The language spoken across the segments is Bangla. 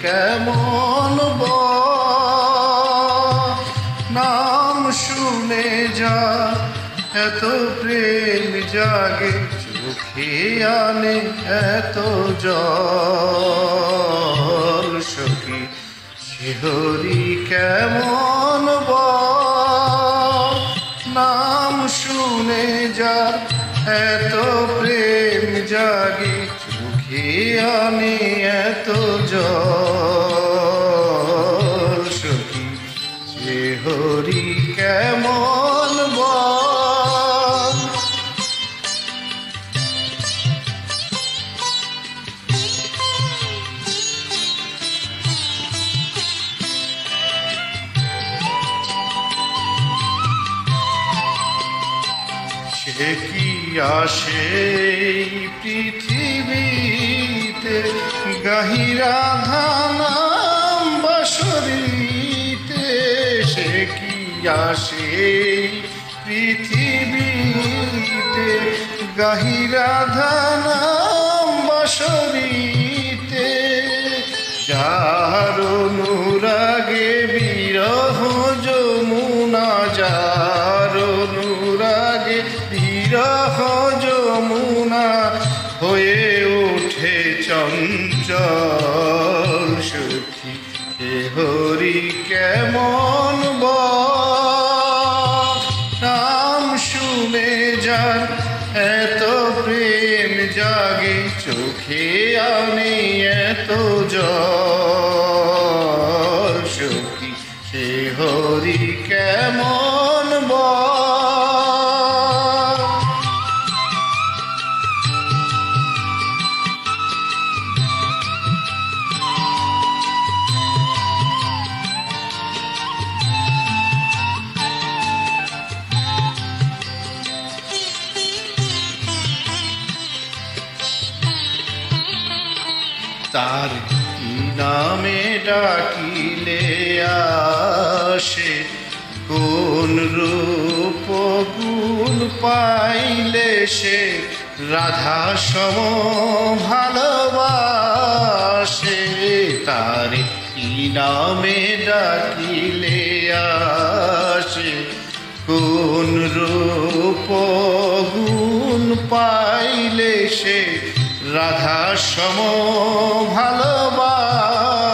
কেমন নাম শুনে যা এত প্রেম জাগে, চোখে আনে এত জল। সখী শিহরি কেমন নাম শুনে যা এত প্রেম জাগে, চোখে আনে এত জল। সখী শিহরি কেমন সে কি আসে পৃথিবীতে, গাহিরা ধানাম বাঁশরীতে। সে কি আসে পৃথিবীতে, গাহিরা ধানাম বাঁশরীতে। যার অনুরাগে বিরহ যমুনা, যার অনুরাগে বিরহ যমুনা হয়ে ওঠে চঞ্চল। সখী শিহরি কেমন নাম শুনে যার এত প্রেম জাগে, চোখে আনে এত জল। সখী শিহরি কেমন তার কি নামে ডাকিলে আসে, কোন রূপ গুণ পাইলে সে রাধা সম ভালোবাসে। তার কি নামে ডাকিলে আসে, কোন রূপ গুণ পাইলে সে রাধা সম ভালোবাসে।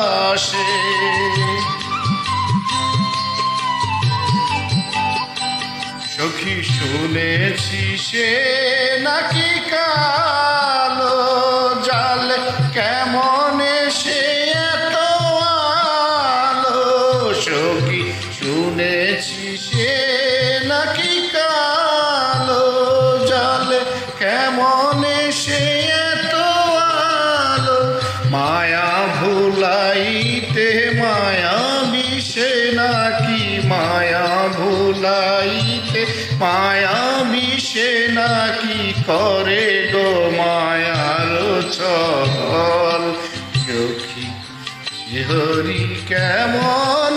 সখী শুনেছি সে নাকি কালো জাল, কেমন সে এত আলো। সখী শুনেছি সে নাকি কালো জাল, কেমন সে মায়া ভুলাইতে মায়া মিশে নাকি, মায়া ভুলাইতে মায়া মিশে নাকি, করে গো মায়ার ছল। সখী শিহরি কেমন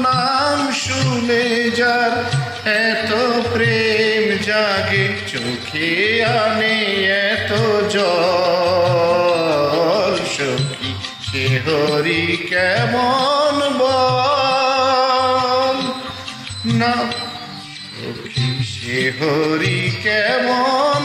নাম শুনে যার এত প্রেম জাগে, চোখে আনে এত জল। সখী শিহরি কেমন না, সখী শিহরি কেমন